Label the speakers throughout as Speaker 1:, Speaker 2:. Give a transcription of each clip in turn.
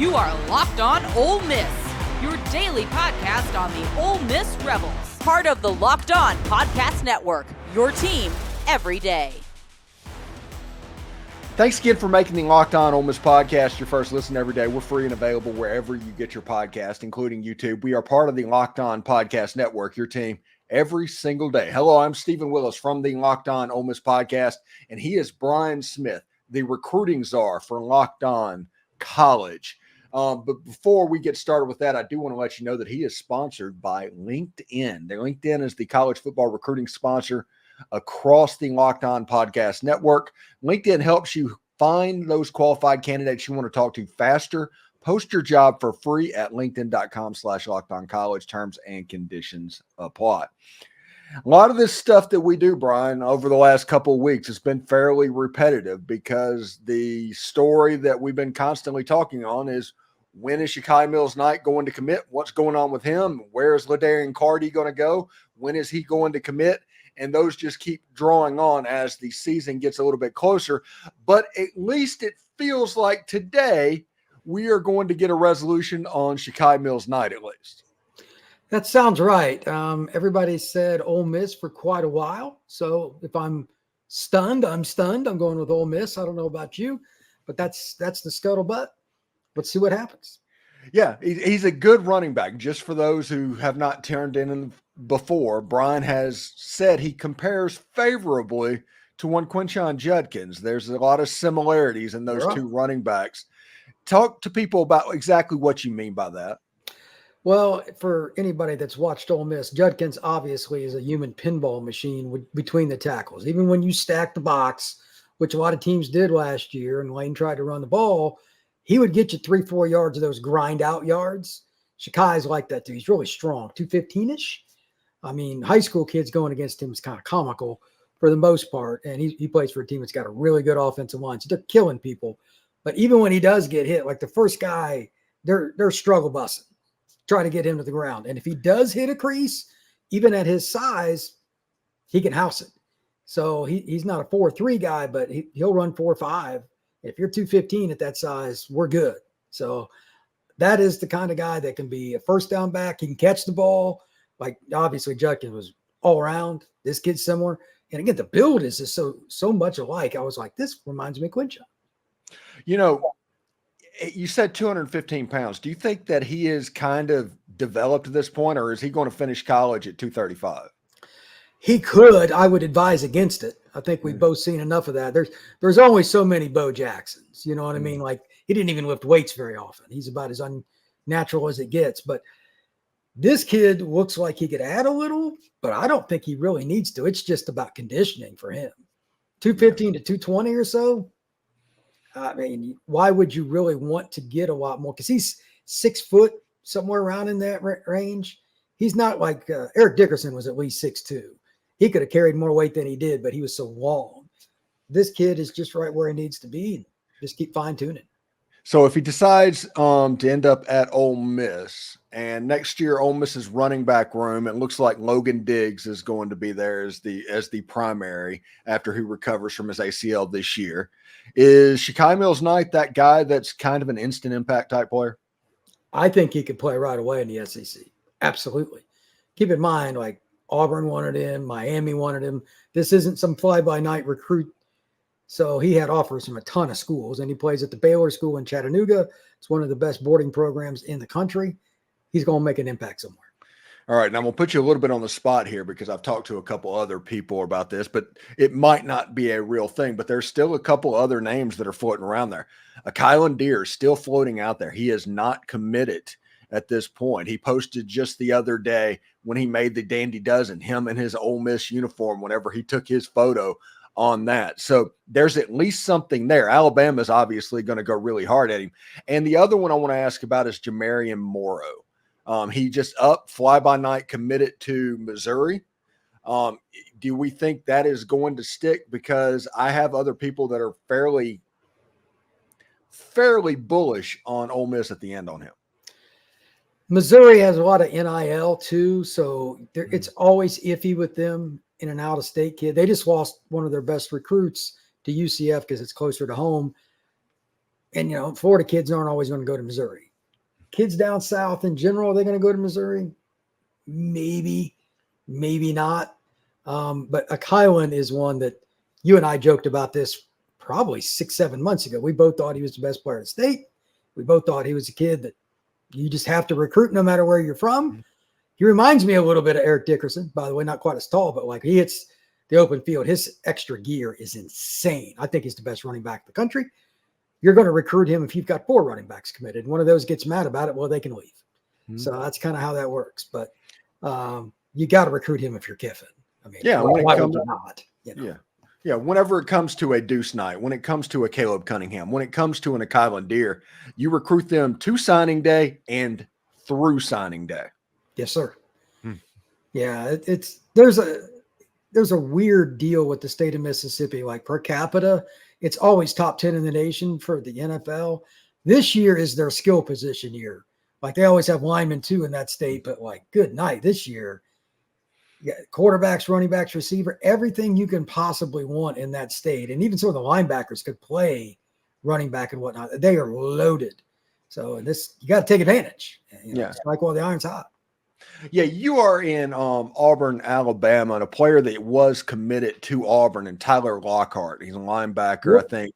Speaker 1: You are Locked On Ole Miss, your daily podcast on the Ole Miss Rebels. Part of the Locked On Podcast Network, your team every day.
Speaker 2: Thanks again for making the Locked On Ole Miss podcast your first listen every day. We're free and available wherever you get your podcast, including YouTube. We are part of the Locked On Podcast Network, your team every single day. Hello, I'm Steven Willis from the Locked On Ole Miss podcast, and he is Brian Smith, the recruiting czar for Locked On College. But before we get started with that, I do want to let you know that he is sponsored by LinkedIn. LinkedIn is the college football recruiting sponsor across the Locked On Podcast Network. LinkedIn helps you find those qualified candidates you want to talk to faster. Post your job for free at linkedin.com/lockedoncollege. Terms and conditions apply. A lot of this stuff that we do, Brian, over the last couple of weeks has been fairly repetitive because the story that we've been constantly talking on is, when is Shekai Mills-Knight going to commit? What's going on with him? Where is Ladarian Clardy going to go? When is he going to commit? And those just keep drawing on as the season gets a little bit closer. But at least it feels like today we are going to get a resolution on Shekai Mills-Knight at least.
Speaker 3: That sounds right. Everybody said Ole Miss for quite a while. So if I'm stunned, I'm stunned. I'm going with Ole Miss. I don't know about you, but that's the scuttlebutt. Let's see what happens.
Speaker 2: Yeah, he's a good running back. Just for those who have not turned in before, Brian has said he compares favorably to one Quinshon Judkins. There's a lot of similarities in those two running backs. Talk to people about exactly what you mean by that.
Speaker 3: Well, for anybody that's watched Ole Miss, Judkins obviously is a human pinball machine between the tackles. Even when you stack the box, which a lot of teams did last year, and Lane tried to run the ball, he would get you 3-4 yards of those grind out yards. Shekai's like that too. He's really strong, 215-ish. I mean, high school kids going against him is kind of comical for the most part, and he plays for a team that's got a really good offensive line. So they're killing people. But even when he does get hit, like the first guy, they're struggle busting, try to get him to the ground. And if he does hit a crease, even at his size, he can house it. So he's not a 4.3 guy, but he'll run 4.5. If you're 215 at that size, we're good. So that is the kind of guy that can be a first down back. He can catch the ball. Like obviously Judkins was all around. This kid's similar. And again, the build is just so much alike. I was like, this reminds me of Quinshon.
Speaker 2: You know, you said 215 pounds. Do you think that he is kind of developed at this point, or is he going to finish college at 235?
Speaker 3: He could. I would advise against it. I think we've both seen enough of that. There's only so many Bo Jacksons. You know what I mean? Like, he didn't even lift weights very often. He's about as unnatural as it gets. But this kid looks like he could add a little, but I don't think he really needs to. It's just about conditioning for him. 215 to 220 or so. I mean, why would you really want to get a lot more? Because he's 6 foot, somewhere around in that range. He's not like Eric Dickerson was at least 6'2". He could have carried more weight than he did, but he was so long. This kid is just right where he needs to be. Just keep fine tuning.
Speaker 2: So if he decides to end up at Ole Miss, and next year Ole Miss's running back room, it looks like Logan Diggs is going to be there as the primary after he recovers from his ACL this year. Is Shekai Mills-Knight that guy that's kind of an instant impact type player?
Speaker 3: I think he could play right away in the SEC. Absolutely. Keep in mind, like, Auburn wanted him, Miami wanted him. This isn't some fly-by-night recruit. So he had offers from a ton of schools, and he plays at the Baylor School in Chattanooga. It's one of the best boarding programs in the country. He's going to make an impact somewhere.
Speaker 2: All right, now I'm going to put you a little bit on the spot here because I've talked to a couple other people about this, but it might not be a real thing. But there's still a couple other names that are floating around there. Kylan Deere is still floating out there. He is not committed at this point. He posted just the other day when he made the Dandy Dozen, him in his Ole Miss uniform, whenever he took his photo on that. So there's at least something there. Alabama's obviously going to go really hard at him. And the other one I want to ask about is Jamarian Morrow. He just fly-by-night committed to Missouri. Do we think that is going to stick? Because I have other people that are fairly bullish on Ole Miss at the end on him.
Speaker 3: Missouri has a lot of NIL too, so it's always iffy with them in an out-of-state kid. They just lost one of their best recruits to UCF because it's closer to home. And, Florida kids aren't always going to go to Missouri. Kids down south in general, are they going to go to Missouri? Maybe, maybe not. But a Kylan is one that you and I joked about this probably 6-7 months ago. We both thought he was the best player in the state. We both thought he was a kid that you just have to recruit no matter where you're from. He reminds me a little bit of Eric Dickerson, by the way, not quite as tall, but like he hits the open field. His extra gear is insane. I think he's the best running back in the country. You're going to recruit him if you've got 4 running backs committed. One of those gets mad about it, well, they can leave. So that's kind of how that works. But you got to recruit him if you're Kiffin. I mean,
Speaker 2: when
Speaker 3: why
Speaker 2: it
Speaker 3: would
Speaker 2: comes,
Speaker 3: you not?
Speaker 2: Yeah. Whenever it comes to a Deuce Knight, when it comes to a Caleb Cunningham, when it comes to an Kylan Deere, you recruit them to signing day and through signing day.
Speaker 3: Yes, sir. Yeah, there's a weird deal with the state of Mississippi. Like per capita, it's always top 10 in the nation for the NFL. This year is their skill position year. Like they always have linemen too in that state, but like good night this year. Yeah, quarterbacks, running backs, receiver, everything you can possibly want in that state. And even some of the linebackers could play running back and whatnot. They are loaded. So you got to take advantage. Strike while the iron's hot.
Speaker 2: Yeah, you are in Auburn, Alabama, and a player that was committed to Auburn, and Tyler Lockhart. He's a linebacker, I think.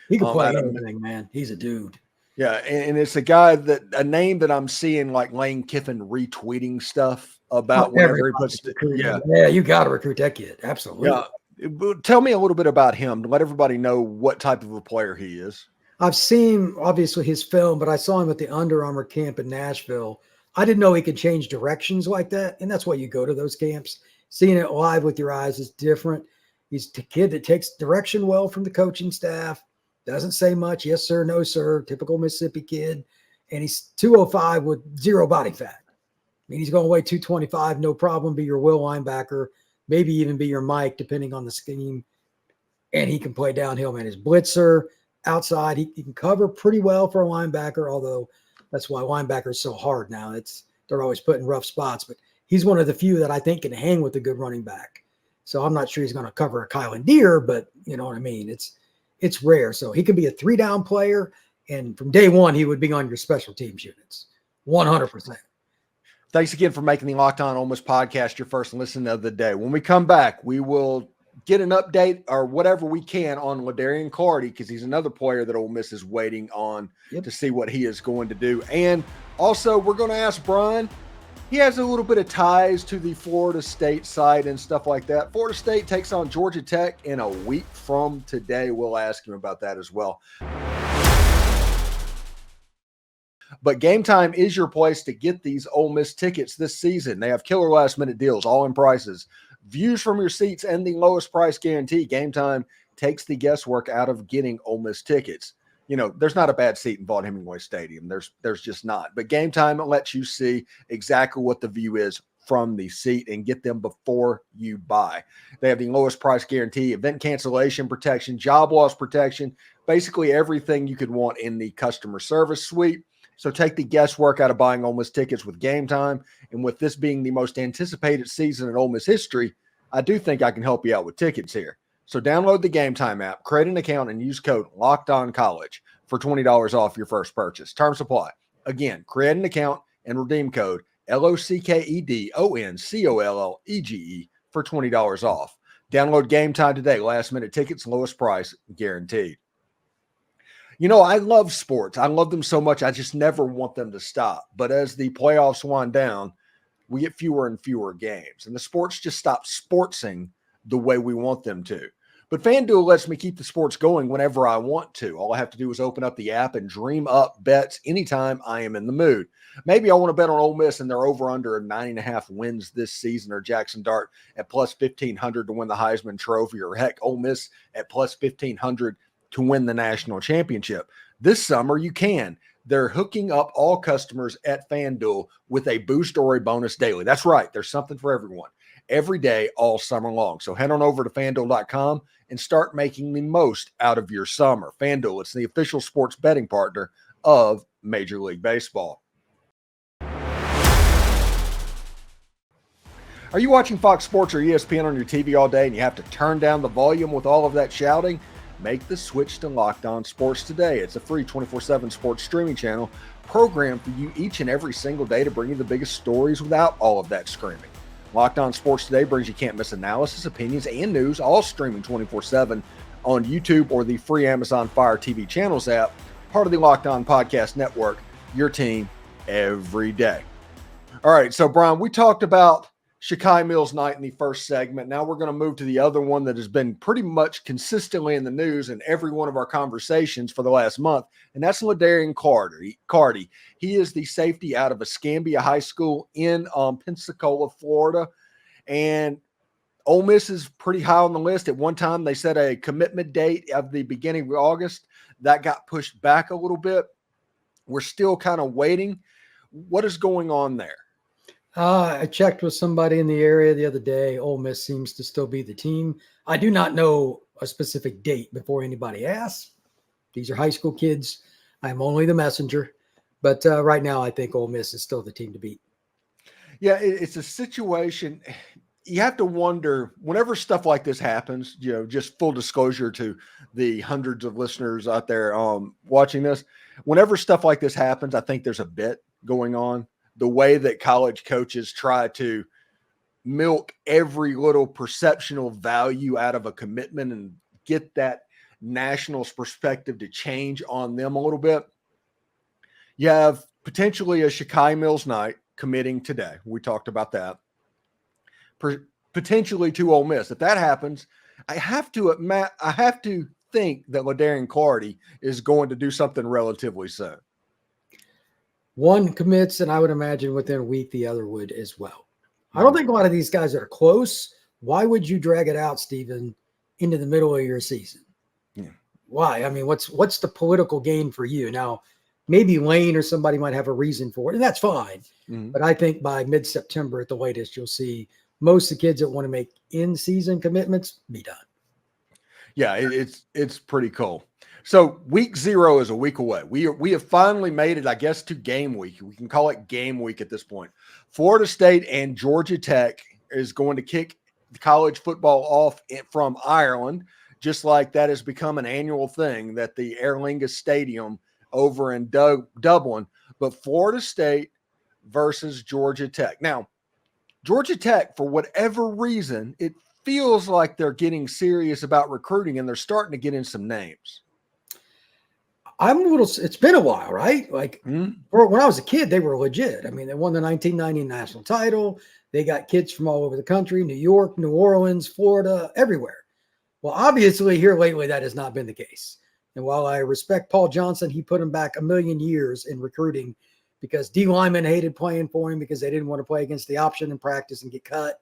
Speaker 3: He can play anything, man. He's a dude.
Speaker 2: Yeah, and it's a name that I'm seeing like Lane Kiffin retweeting stuff about whenever he puts it.
Speaker 3: Yeah, you got to recruit that kid. Absolutely.
Speaker 2: Yeah. Tell me a little bit about him to let everybody know what type of a player he is.
Speaker 3: I've seen, obviously, his film, but I saw him at the Under Armour camp in Nashville. I didn't know he could change directions like that, and that's why you go to those camps. Seeing it live with your eyes is different. He's a kid that takes direction well from the coaching staff, doesn't say much, yes, sir, no, sir, typical Mississippi kid, and he's 205 with 0 body fat. I mean, he's going to weigh 225, no problem, be your will linebacker, maybe even be your Mike, depending on the scheme, and he can play downhill, man. His blitzer, outside, he can cover pretty well for a linebacker, although that's why linebacker is so hard now. They're always put in rough spots, but he's one of the few that I think can hang with a good running back. So I'm not sure he's going to cover a Kylan Deere, but you know what I mean? It's rare. So he could be a 3-down player, and from day one, he would be on your special teams units, 100%.
Speaker 2: Thanks again for making the Locked On Ole Miss podcast your first listen of the day. When we come back, we will get an update or whatever we can on Ladarian Clardy, because he's another player that Ole Miss is waiting on to see what he is going to do. And also, we're going to ask Brian. He has a little bit of ties to the Florida State side and stuff like that. Florida State takes on Georgia Tech in a week from today. We'll ask him about that as well. But Game Time is your place to get these Ole Miss tickets this season. They have killer last-minute deals, all-in prices, views from your seats, and the lowest price guarantee. Game Time takes the guesswork out of getting Ole Miss tickets. You know, there's not a bad seat in Vaught Hemingway Stadium. There's just not. But Game Time lets you see exactly what the view is from the seat and get them before you buy. They have the lowest price guarantee, event cancellation protection, job loss protection, basically everything you could want in the customer service suite. So take the guesswork out of buying Ole Miss tickets with Game Time. And with this being the most anticipated season in Ole Miss history, I do think I can help you out with tickets here. So download the Game Time app, create an account, and use code LOCKEDONCollege for $20 off your first purchase. Terms apply. Again, create an account and redeem code LOCKEDONCOLLEGE for $20 off. Download Game Time today. Last minute tickets, lowest price guaranteed. You know, I love sports. I love them so much. I just never want them to stop. But as the playoffs wind down, we get fewer and fewer games. And the sports just stop sportsing the way we want them to. But FanDuel lets me keep the sports going whenever I want to. All I have to do is open up the app and dream up bets anytime I am in the mood. Maybe I want to bet on Ole Miss and they're over under 9.5 wins this season, or Jackson Dart at plus 1,500 to win the Heisman Trophy, or heck, Ole Miss at plus 1,500 to win the national championship. This summer, you can. They're hooking up all customers at FanDuel with a boost or a bonus daily. That's right. There's something for everyone every day, all summer long. So head on over to FanDuel.com and start making the most out of your summer. FanDuel, it's the official sports betting partner of Major League Baseball. Are you watching Fox Sports or ESPN on your TV all day and you have to turn down the volume with all of that shouting? make the switch to Locked On Sports today. It's a free 24/7 sports streaming channel programmed for you each and every single day to bring you the biggest stories without all of that screaming. Locked On Sports Today brings you can't miss analysis, opinions, and news, all streaming 24/7 on YouTube or the free Amazon Fire TV channels app, part of the Locked On Podcast Network, your team every day. All right, so Brian, we talked about Shekai Mills-Knight in the first segment. Now we're going to move to the other one that has been pretty much consistently in the news in every one of our conversations for the last month, and that's Ladarian Clardy. He is the safety out of Escambia High School in Pensacola, Florida, and Ole Miss is pretty high on the list. At one time, they set a commitment date of the beginning of August. That got pushed back a little bit. We're still kind of waiting. What is going on there?
Speaker 3: I checked with somebody in the area the other day. Ole Miss seems to still be the team. I do not know a specific date before anybody asks. These are high school kids. I'm only the messenger. But right now, I think Ole Miss is still the team to beat.
Speaker 2: Yeah, it's a situation. You have to wonder whenever stuff like this happens, just full disclosure to the hundreds of listeners out there watching this. Whenever stuff like this happens, I think there's a bit going on. The way that college coaches try to milk every little perceptional value out of a commitment and get that national perspective to change on them a little bit. You have potentially a Shekai Mills-Knight committing today. We talked about that. Potentially to Ole Miss. If that happens, I have to think that Ladarian Clardy is going to do something relatively soon.
Speaker 3: One commits, and I would imagine within a week, the other would as well. I don't think a lot of these guys are close. Why would you drag it out, Steven, into the middle of your season?
Speaker 2: Yeah.
Speaker 3: Why? I mean, what's the political gain for you? Now, maybe Lane or somebody might have a reason for it, and that's fine. Mm-hmm. But I think by mid-September at the latest, you'll see most of the kids that want to make in-season commitments be done.
Speaker 2: Yeah, it's pretty cool. So week 0 is a week away. We have finally made it, I guess, to game week. We can call it game week at this point. Florida State and Georgia Tech is going to kick college football off from Ireland, just like that has become an annual thing that the Aer Lingus Stadium over in Dublin. But Florida State versus Georgia Tech. Now, Georgia Tech, for whatever reason, it feels like they're getting serious about recruiting and they're starting to get in some names.
Speaker 3: It's been a while, right? Like when I was a kid, they were legit. I mean, they won the 1990 national title. They got kids from all over the country, New York, New Orleans, Florida, everywhere. Well, obviously here lately, that has not been the case. And while I respect Paul Johnson, he put him back a million years in recruiting because D linemen hated playing for him because they didn't want to play against the option in practice and get cut.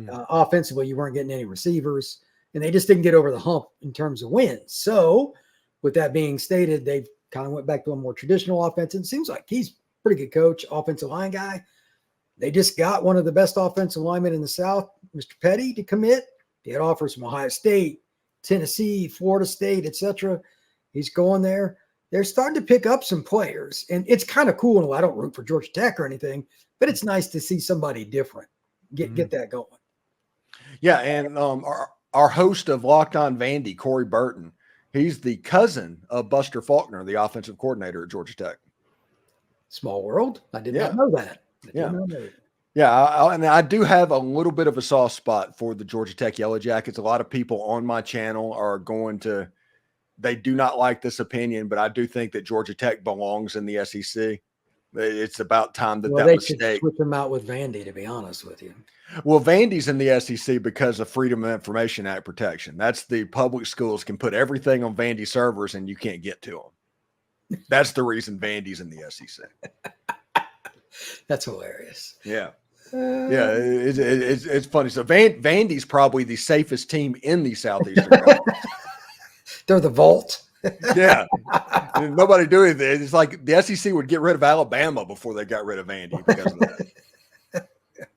Speaker 3: Offensively, you weren't getting any receivers, and they just didn't get over the hump in terms of wins. So with that being stated, they've kind of went back to a more traditional offense. And it seems like he's a pretty good coach, offensive line guy. They just got one of the best offensive linemen in the South, Mr. Petty, to commit. He had offers from Ohio State, Tennessee, Florida State, etc. He's going there. They're starting to pick up some players, and it's kind of cool. I don't root for Georgia Tech or anything, but it's nice to see somebody different get that going.
Speaker 2: Yeah, and our host of Locked On Vandy, Corey Burton, he's the cousin of Buster Faulkner, the offensive coordinator at Georgia Tech.
Speaker 3: Small world. I did not know that.
Speaker 2: And I do have a little bit of a soft spot for the Georgia Tech Yellow Jackets. A lot of people on my channel are they do not like this opinion, but I do think that Georgia Tech belongs in the SEC. It's about time that
Speaker 3: they
Speaker 2: mistake.
Speaker 3: should switch them out with Vandy, to be honest with you.
Speaker 2: Well, Vandy's in the SEC because of Freedom of Information Act protection. That's the public schools can put everything on Vandy servers and you can't get to them. That's the reason Vandy's in the SEC.
Speaker 3: That's hilarious.
Speaker 2: Yeah. It's funny. So Vandy's probably the safest team in the Southeastern Conference.
Speaker 3: They're the vault.
Speaker 2: Yeah. Nobody do anything. It's like the SEC would get rid of Alabama before they got rid of Vandy because of that.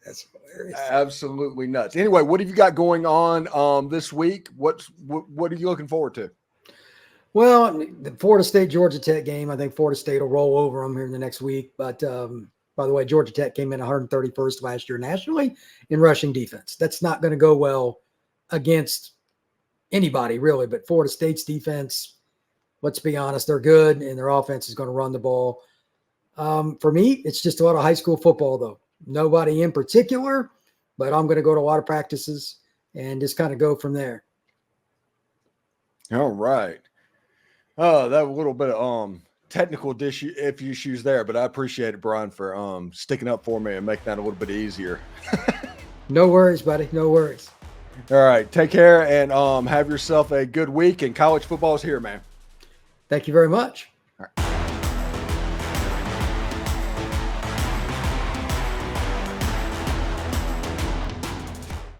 Speaker 3: That's hilarious.
Speaker 2: Absolutely nuts. Anyway, what have you got going on this week? What are you looking forward to?
Speaker 3: Well, the Florida State Georgia Tech game, I think Florida State will roll over them here in the next week. But by the way, Georgia Tech came in 131st last year nationally in rushing defense. That's not going to go well against anybody really, but Florida State's defense, let's be honest, they're good, and their offense is going to run the ball. For me, it's just a lot of high school football, though. Nobody in particular, but I'm going to go to a lot of practices and just kind of go from there.
Speaker 2: All right. Oh, that little bit of technical issues there, but I appreciate it, Brian, for sticking up for me and making that a little bit easier.
Speaker 3: No worries, buddy. No worries.
Speaker 2: All right. Take care and have yourself a good week. And college football is here, man.
Speaker 3: Thank you very much.